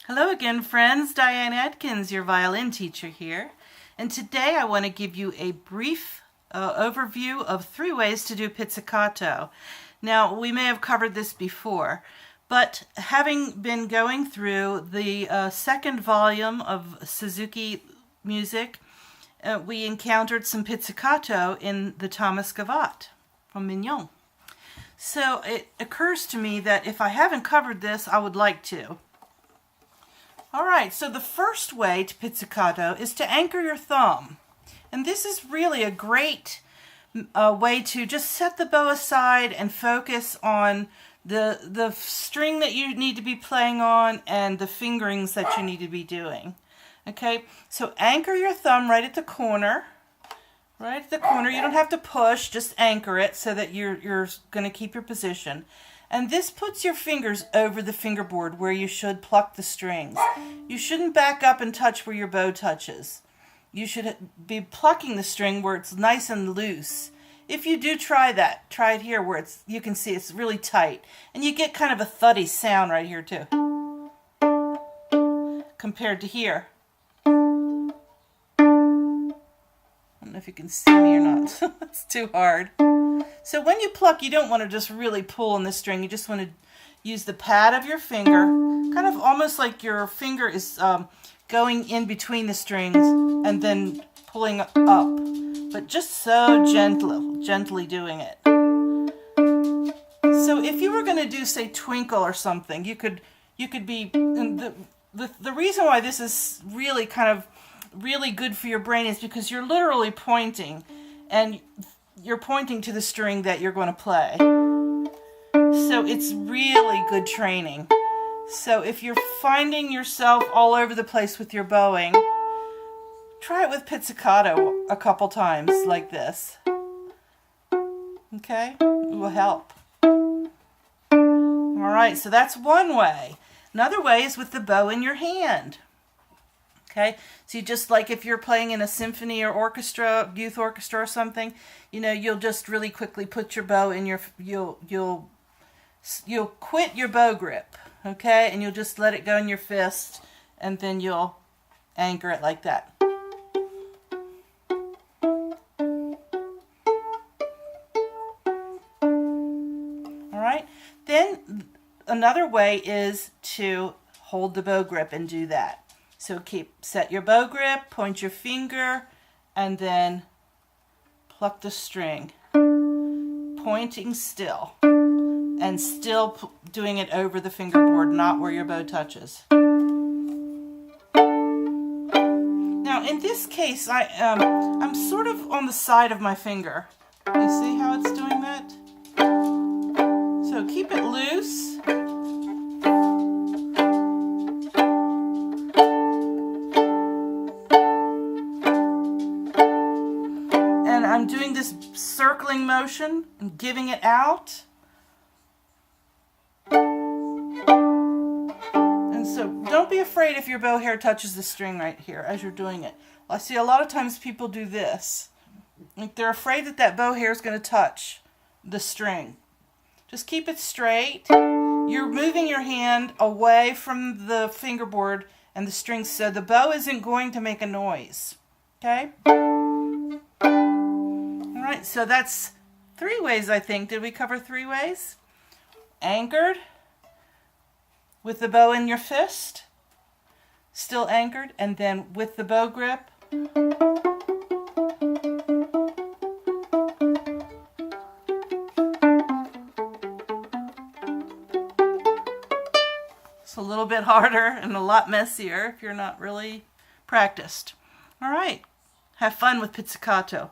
Hello again, friends. Diane Atkins, your violin teacher here. And today I want to give you a brief overview of 3 ways to do pizzicato. Now, we may have covered this before, but having been going through the second volume of Suzuki music, we encountered some pizzicato in the Thomas Gavotte from Mignon. So it occurs to me that if I haven't covered this, I would like to. Alright, so the first way to pizzicato is to anchor your thumb. And this is really a great way to just set the bow aside and focus on the string that you need to be playing on and the fingerings that you need to be doing. Okay, so anchor your thumb right at the corner. Right at the corner. You don't have to push, just anchor it so that you're going to keep your position. And this puts your fingers over the fingerboard where you should pluck the strings. You shouldn't back up and touch where your bow touches. You should be plucking the string where it's nice and loose. If you do try that, try it here where you can see it's really tight. And you get kind of a thuddy sound right here too. Compared to here. I don't know if you can see me or not. It's too hard. So when you pluck, you don't want to just really pull on the string. You just want to use the pad of your finger, kind of almost like your finger is going in between the strings and then pulling up, but just so gently doing it. So if you were going to do, say, Twinkle or something, you could be, the reason why this is really really good for your brain is because you're literally pointing, and you're pointing to the string that you're going to play. So it's really good training. So if you're finding yourself all over the place with your bowing, try it with pizzicato a couple times like this. Okay? It will help. Alright, so that's one way. Another way is with the bow in your hand. Okay, so you just, like if you're playing in a symphony or orchestra, youth orchestra or something, you know, you'll just really quickly put your bow in your, you'll quit your bow grip, okay, and you'll just let it go in your fist, and then you'll anchor it like that. All right, then another way is to hold the bow grip and do that. So set your bow grip, point your finger, and then pluck the string, pointing still, and still doing it over the fingerboard, not where your bow touches. Now in this case, I'm sort of on the side of my finger. You see how it's doing that? So keep it loose. I'm doing this circling motion and giving it out. And so don't be afraid if your bow hair touches the string right here as you're doing it. I see a lot of times people do this. Like they're afraid that that bow hair is going to touch the string. Just keep it straight. You're moving your hand away from the fingerboard and the string so the bow isn't going to make a noise. Okay? Alright, so that's 3 ways, I think. Did we cover 3 ways? Anchored, with the bow in your fist, still anchored, and then with the bow grip. It's a little bit harder and a lot messier if you're not really practiced. Alright, have fun with pizzicato.